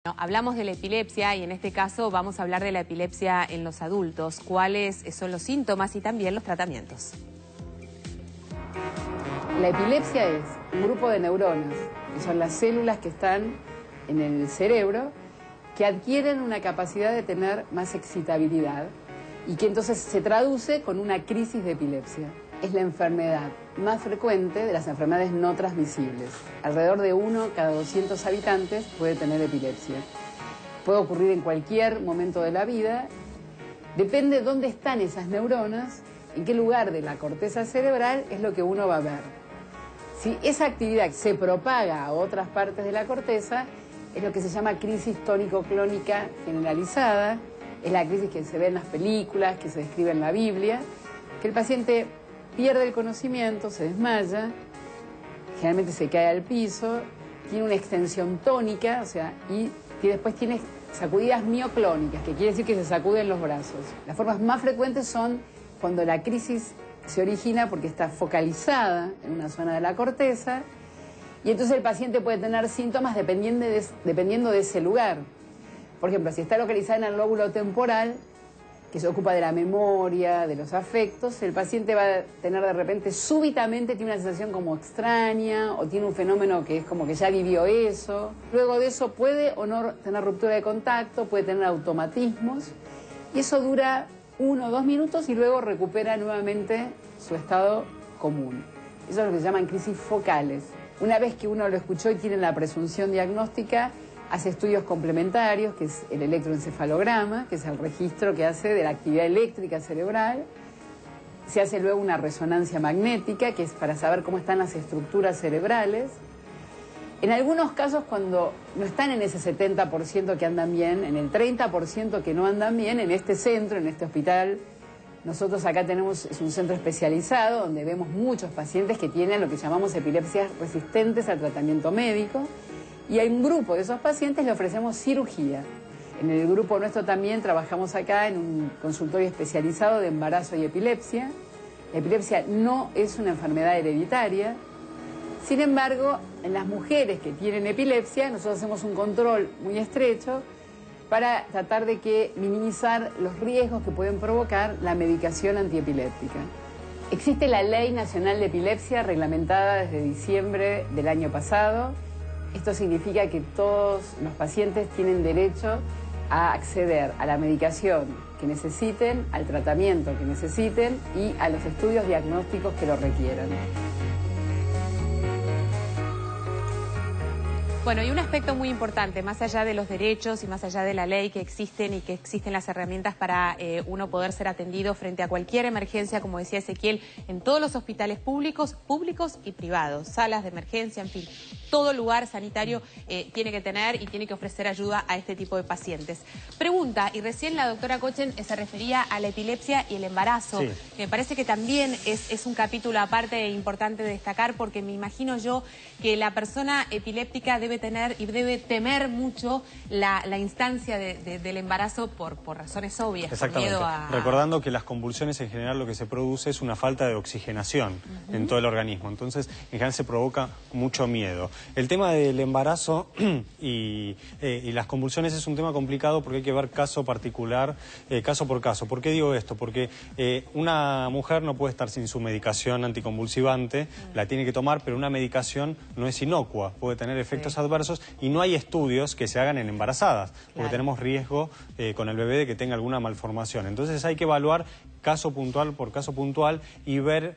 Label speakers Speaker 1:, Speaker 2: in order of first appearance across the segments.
Speaker 1: No, hablamos de la epilepsia y en este caso vamos a hablar de la epilepsia en los adultos. ¿Cuáles son los síntomas y también los tratamientos?
Speaker 2: La epilepsia es un grupo de neuronas, que son las células que están en el cerebro, que adquieren una capacidad de tener más excitabilidad y que entonces se traduce con una crisis de epilepsia. Es la enfermedad más frecuente de las enfermedades no transmisibles. Alrededor de 1 cada 200 habitantes puede tener epilepsia. Puede ocurrir en cualquier momento de la vida. Depende de dónde están esas neuronas, en qué lugar de la corteza cerebral es lo que uno va a ver. Si esa actividad se propaga a otras partes de la corteza, es lo que se llama crisis tónico-clónica generalizada. Es la crisis que se ve en las películas, que se describe en la Biblia, que el paciente pierde el conocimiento, se desmaya, generalmente se cae al piso, tiene una extensión tónica, y después tiene sacudidas mioclónicas, que quiere decir que se sacuden los brazos. Las formas más frecuentes son cuando la crisis se origina porque está focalizada en una zona de la corteza, y entonces el paciente puede tener síntomas dependiendo de ese lugar. Por ejemplo, si está localizada en el lóbulo temporal, que se ocupa de la memoria, de los afectos, el paciente va a tener de repente, súbitamente, tiene una sensación como extraña, o tiene un fenómeno que es como que ya vivió eso. Luego de eso puede o no tener ruptura de contacto, puede tener automatismos, y eso dura 1 o 2 minutos y luego recupera nuevamente su estado común. Eso es lo que se llaman crisis focales. Una vez que uno lo escuchó y tiene la presunción diagnóstica, hace estudios complementarios, que es el electroencefalograma, que es el registro que hace de la actividad eléctrica cerebral. Se hace luego una resonancia magnética, que es para saber cómo están las estructuras cerebrales. En algunos casos, cuando no están en ese 70% que andan bien, en el 30% que no andan bien, en este centro, en este hospital, nosotros acá tenemos, es un centro especializado, donde vemos muchos pacientes que tienen lo que llamamos epilepsias resistentes al tratamiento médico. Y a un grupo de esos pacientes le ofrecemos cirugía. En el grupo nuestro también trabajamos acá en un consultorio especializado de embarazo y epilepsia. La epilepsia no es una enfermedad hereditaria. Sin embargo, en las mujeres que tienen epilepsia, nosotros hacemos un control muy estrecho para tratar de minimizar los riesgos que pueden provocar la medicación antiepiléptica. Existe la Ley Nacional de Epilepsia reglamentada desde diciembre del año pasado. Esto significa que todos los pacientes tienen derecho a acceder a la medicación que necesiten, al tratamiento que necesiten y a los estudios diagnósticos que lo requieran.
Speaker 1: Bueno, y un aspecto muy importante, más allá de los derechos y más allá de la ley que existen y que existen las herramientas para uno poder ser atendido frente a cualquier emergencia, como decía Ezequiel, en todos los hospitales públicos y privados, salas de emergencia, en fin, todo lugar sanitario tiene que tener y tiene que ofrecer ayuda a este tipo de pacientes. Pregunta, y recién la doctora Kochen se refería a la epilepsia y el embarazo. Sí. Me parece que también es un capítulo aparte e importante de destacar, porque me imagino yo que la persona epiléptica debe tener y debe temer mucho la instancia del embarazo por razones obvias.
Speaker 3: Exactamente.
Speaker 1: Por miedo a...
Speaker 3: Recordando que las convulsiones en general lo que se produce es una falta de oxigenación en todo el organismo. Entonces, en general se provoca mucho miedo. El tema del embarazo y las convulsiones es un tema complicado porque hay que ver caso particular, caso por caso. ¿Por qué digo esto? Porque una mujer no puede estar sin su medicación anticonvulsivante, la tiene que tomar, pero una medicación no es inocua, puede tener efectos adversos y no hay estudios que se hagan en embarazadas, porque tenemos riesgo con el bebé de que tenga alguna malformación. Entonces hay que evaluar caso puntual por caso puntual y ver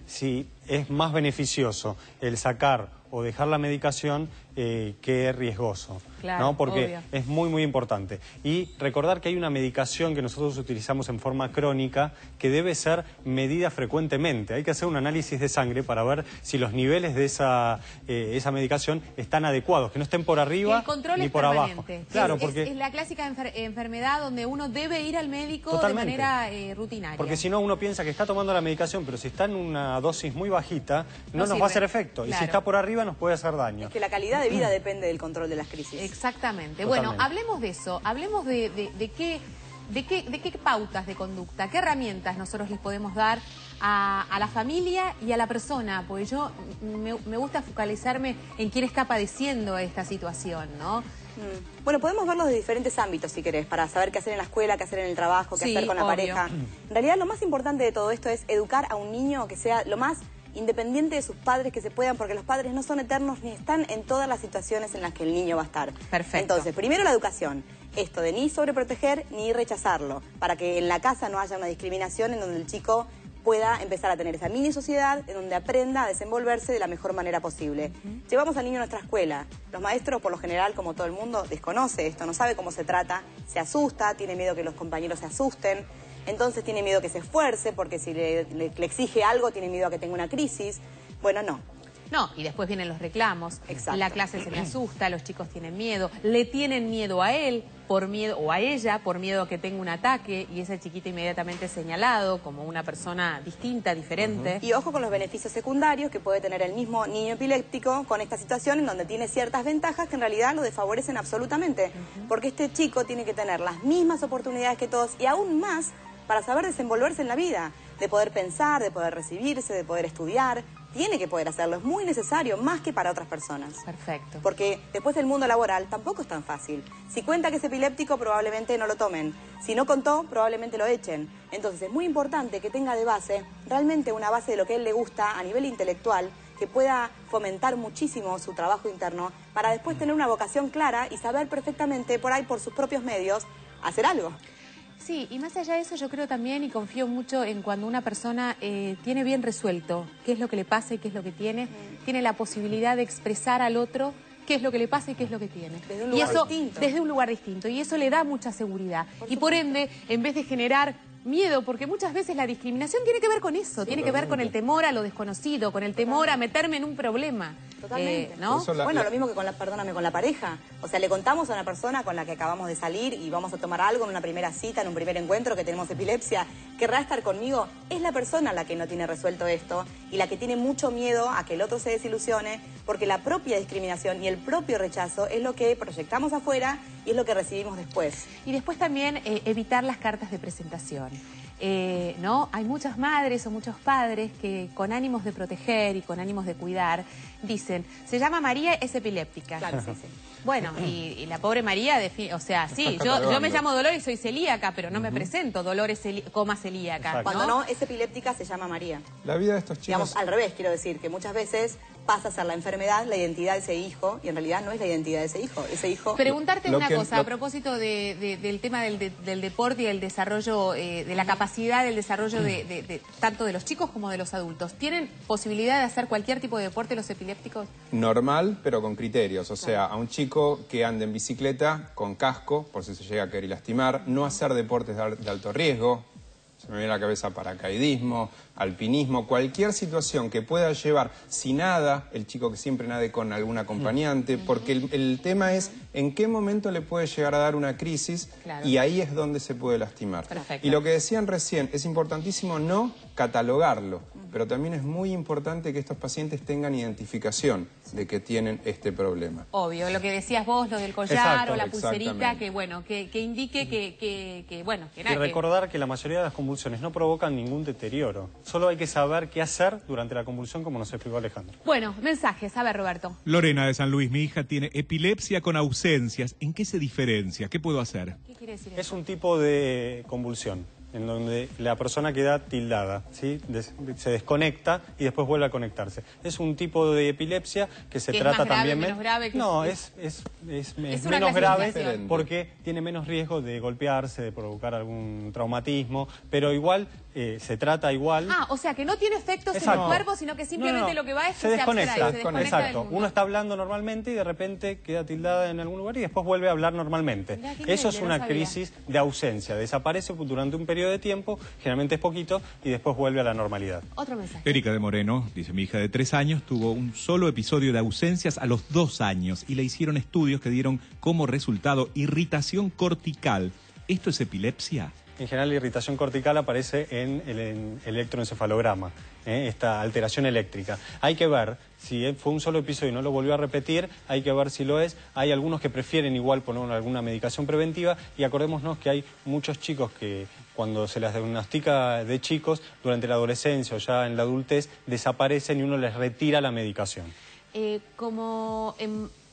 Speaker 3: si es más beneficioso el sacar o dejar la medicación que es riesgoso,
Speaker 1: claro,
Speaker 3: ¿no? Porque
Speaker 1: obvio.
Speaker 3: es muy, muy importante. Y recordar que hay una medicación que nosotros utilizamos en forma crónica que debe ser medida frecuentemente. Hay que hacer un análisis de sangre para ver si los niveles de esa medicación están adecuados, que no estén por arriba ni por abajo.
Speaker 1: Claro, porque es la clásica enfermedad donde uno debe ir al médico de manera rutinaria.
Speaker 3: Porque si no, uno piensa que está tomando la medicación, pero si está en una dosis muy bajita, no nos va a hacer efecto. Claro. Y si está por arriba, nos puede hacer daño.
Speaker 4: Es que la calidad de vida depende del control de las crisis.
Speaker 1: Exactamente.
Speaker 3: Totalmente.
Speaker 1: Bueno, hablemos de eso. Hablemos de qué pautas de conducta, qué herramientas nosotros les podemos dar a la familia y a la persona, porque yo me gusta focalizarme en quién está padeciendo esta situación, ¿no?
Speaker 4: Bueno, podemos verlos de diferentes ámbitos, si querés, para saber qué hacer en la escuela, qué hacer en el trabajo, qué hacer con la pareja. En realidad, lo más importante de todo esto es educar a un niño que sea lo más independiente de sus padres que se puedan, porque los padres no son eternos ni están en todas las situaciones en las que el niño va a estar.
Speaker 1: Perfecto.
Speaker 4: Entonces, primero la educación. Esto de ni sobreproteger ni rechazarlo, para que en la casa no haya una discriminación en donde el chico pueda empezar a tener esa mini sociedad en donde aprenda a desenvolverse de la mejor manera posible. Llevamos al niño a nuestra escuela. Los maestros, por lo general, como todo el mundo, desconoce esto, no sabe cómo se trata, se asusta, tiene miedo que los compañeros se asusten, entonces tiene miedo que se esfuerce, porque si le exige algo, tiene miedo a que tenga una crisis. Bueno, no.
Speaker 1: No, y después vienen los reclamos.
Speaker 4: Exacto.
Speaker 1: La clase se le asusta, los chicos tienen miedo, le tienen miedo a él por miedo, o a ella por miedo a que tenga un ataque, y ese chiquito inmediatamente es señalado como una persona distinta, diferente.
Speaker 4: Y ojo con los beneficios secundarios que puede tener el mismo niño epiléptico con esta situación en donde tiene ciertas ventajas que en realidad lo desfavorecen absolutamente. Porque este chico tiene que tener las mismas oportunidades que todos y aún más para saber desenvolverse en la vida, de poder pensar, de poder recibirse, de poder estudiar. Tiene que poder hacerlo, es muy necesario, más que para otras personas.
Speaker 1: Perfecto.
Speaker 4: Porque después del mundo laboral tampoco es tan fácil. Si cuenta que es epiléptico, probablemente no lo tomen. Si no contó, probablemente lo echen. Entonces es muy importante que tenga de base, realmente una base de lo que a él le gusta a nivel intelectual, que pueda fomentar muchísimo su trabajo interno, para después tener una vocación clara y saber perfectamente, por ahí, por sus propios medios, hacer algo.
Speaker 1: Sí, y más allá de eso yo creo también y confío mucho en cuando una persona tiene bien resuelto qué es lo que le pasa y qué es lo que tiene la posibilidad de expresar al otro qué es lo que le pasa y qué es lo que tiene.
Speaker 4: Desde un lugar distinto.
Speaker 1: Desde un lugar distinto, y eso le da mucha seguridad. Y por ende, en vez de generar miedo, porque muchas veces la discriminación tiene que ver con eso, tiene que ver con el temor a lo desconocido, con el temor a meterme en un problema.
Speaker 4: Totalmente.
Speaker 1: ¿No?
Speaker 4: Bueno, lo mismo que con la pareja. O sea, le contamos a una persona con la que acabamos de salir y vamos a tomar algo en una primera cita, en un primer encuentro, que tenemos epilepsia, querrá estar conmigo. Es la persona la que no tiene resuelto esto y la que tiene mucho miedo a que el otro se desilusione, porque la propia discriminación y el propio rechazo es lo que proyectamos afuera y es lo que recibimos después.
Speaker 1: Y después también evitar las cartas de presentación. ¿No? Hay muchas madres o muchos padres que con ánimos de proteger y con ánimos de cuidar dicen, se llama María, es epiléptica.
Speaker 4: Claro, sí, sí.
Speaker 1: Bueno, y la pobre María, o sea, sí, yo me llamo Dolores y soy celíaca, pero no me presento Dolores, celíaca.
Speaker 3: Exacto.
Speaker 4: Cuando no es epiléptica se llama María.
Speaker 5: La vida de estos chicos...
Speaker 4: Digamos, al revés, quiero decir, que muchas veces pasa a ser la enfermedad, la identidad de ese hijo, y en realidad no es la identidad de ese hijo. Ese hijo...
Speaker 1: Preguntarte una cosa, a propósito del tema del deporte y el desarrollo, de la capacidad del desarrollo de tanto de los chicos como de los adultos. ¿Tienen posibilidad de hacer cualquier tipo de deporte los epilépticos?
Speaker 5: Normal, pero con criterios. O sea, a un chico que ande en bicicleta con casco, por si se llega a querer lastimar, no hacer deportes de alto riesgo, se me viene a la cabeza paracaidismo, alpinismo, cualquier situación que pueda llevar, si nada, el chico que siempre nade con algún acompañante, porque el tema es en qué momento le puede llegar a dar una crisis, claro, y ahí es donde se puede lastimar.
Speaker 1: Perfecto.
Speaker 5: Y lo que decían recién, es importantísimo no catalogarlo, pero también es muy importante que estos pacientes tengan identificación de que tienen este problema.
Speaker 1: Obvio, lo que decías vos, lo del collar,
Speaker 3: exacto,
Speaker 1: o la pulserita, que bueno, que indique bueno, que nada.
Speaker 3: Y recordar que la mayoría de las convulsiones no provocan ningún deterioro. Solo hay que saber qué hacer durante la convulsión, como nos explicó Alejandro.
Speaker 1: Bueno, mensajes, a ver, Roberto.
Speaker 6: Lorena de San Luis, mi hija tiene epilepsia con ausencias. ¿En qué se diferencia? ¿Qué puedo hacer?
Speaker 1: ¿Qué quiere decir
Speaker 3: Es
Speaker 1: eso?
Speaker 3: un tipo de convulsión en donde la persona queda tildada, ¿sí? Se desconecta y después vuelve a conectarse. Es un tipo de epilepsia que se trata
Speaker 1: más grave,
Speaker 3: también...
Speaker 1: menos grave,
Speaker 3: no, es
Speaker 1: una
Speaker 3: menos grave
Speaker 1: clasificación.
Speaker 3: porque tiene menos riesgo de golpearse, de provocar algún traumatismo, pero igual se trata igual...
Speaker 1: Ah, o sea, que no tiene efectos en
Speaker 3: Exacto.
Speaker 1: el cuerpo, sino que simplemente lo que va es que
Speaker 3: se desconecta.
Speaker 1: abstrae, se desconecta del
Speaker 3: Exacto.
Speaker 1: mundo.
Speaker 3: Uno está hablando normalmente y de repente queda tildada en algún lugar y después vuelve a hablar normalmente.
Speaker 1: Mirá, qué
Speaker 3: Eso es
Speaker 1: increíble,
Speaker 3: una
Speaker 1: no sabía.
Speaker 3: crisis de ausencia. Desaparece durante un periodo de tiempo, generalmente es poquito, y después vuelve a la normalidad.
Speaker 1: Otro mensaje.
Speaker 6: Erika de Moreno, dice, mi hija de 3 años tuvo un solo episodio de ausencias a los 2 años y le hicieron estudios que dieron como resultado irritación cortical. ¿Esto es epilepsia?
Speaker 3: En general, la irritación cortical aparece en el electroencefalograma, esta alteración eléctrica. Hay que ver si fue un solo episodio y no lo volvió a repetir, hay que ver si lo es. Hay algunos que prefieren igual poner alguna medicación preventiva y acordémonos que hay muchos chicos que cuando se las diagnostica de chicos, durante la adolescencia o ya en la adultez, desaparecen y uno les retira la medicación.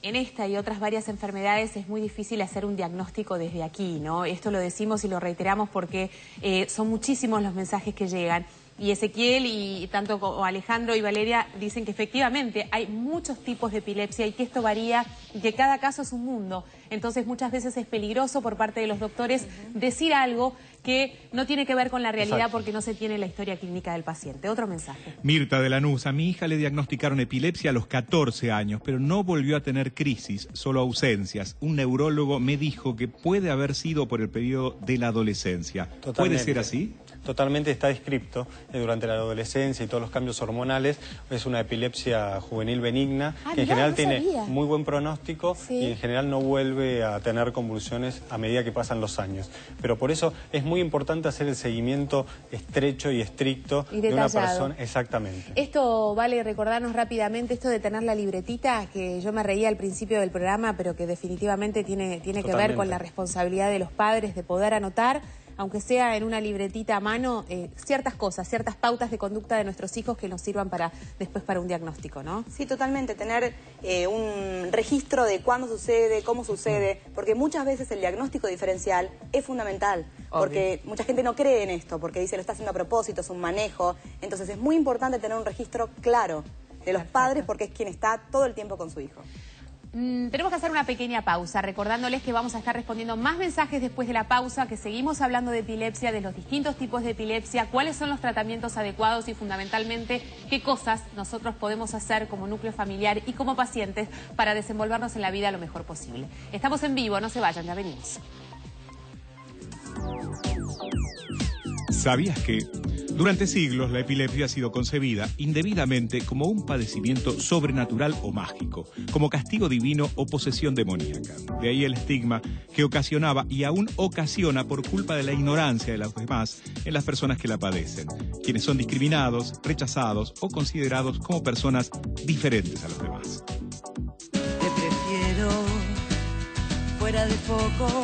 Speaker 1: en esta y otras varias enfermedades es muy difícil hacer un diagnóstico desde aquí, ¿no? Esto lo decimos y lo reiteramos porque son muchísimos los mensajes que llegan. Y Ezequiel y tanto como Alejandro y Valeria dicen que efectivamente hay muchos tipos de epilepsia y que esto varía y que cada caso es un mundo. Entonces muchas veces es peligroso por parte de los doctores decir algo que no tiene que ver con la realidad. Exacto. Porque no se tiene la historia clínica del paciente. Otro mensaje.
Speaker 6: Mirta de Lanús: a mi hija le diagnosticaron epilepsia a los 14 años, pero no volvió a tener crisis, solo ausencias. Un neurólogo me dijo que puede haber sido por el periodo de la adolescencia.
Speaker 3: Totalmente.
Speaker 6: ¿Puede ser así?
Speaker 3: Totalmente está descripto durante la adolescencia y todos los cambios hormonales. Es una epilepsia juvenil benigna que en general tiene muy buen pronóstico y en general no vuelve a tener convulsiones a medida que pasan los años. Pero por eso es muy importante hacer el seguimiento estrecho y estricto de una persona. Exactamente.
Speaker 1: Esto vale recordarnos rápidamente, esto de tener la libretita, que yo me reía al principio del programa, pero que definitivamente tiene que ver con la responsabilidad de los padres de poder anotar, aunque sea en una libretita a mano, ciertas cosas, ciertas pautas de conducta de nuestros hijos que nos sirvan después para un diagnóstico, ¿no?
Speaker 4: Sí, totalmente, tener un registro de cuándo sucede, cómo sucede, porque muchas veces el diagnóstico diferencial es fundamental, porque mucha gente no cree en esto, porque dice lo está haciendo a propósito, es un manejo. Entonces es muy importante tener un registro claro de los padres, porque es quien está todo el tiempo con su hijo.
Speaker 1: Tenemos que hacer una pequeña pausa, recordándoles que vamos a estar respondiendo más mensajes después de la pausa, que seguimos hablando de epilepsia, de los distintos tipos de epilepsia, cuáles son los tratamientos adecuados y fundamentalmente qué cosas nosotros podemos hacer como núcleo familiar y como pacientes para desenvolvernos en la vida lo mejor posible. Estamos en vivo, no se vayan, ya venimos.
Speaker 6: ¿Sabías que durante siglos la epilepsia ha sido concebida indebidamente como un padecimiento sobrenatural o mágico, como castigo divino o posesión demoníaca? De ahí el estigma que ocasionaba y aún ocasiona por culpa de la ignorancia de los demás en las personas que la padecen, quienes son discriminados, rechazados o considerados como personas diferentes a los demás.
Speaker 7: Te prefiero fuera de foco.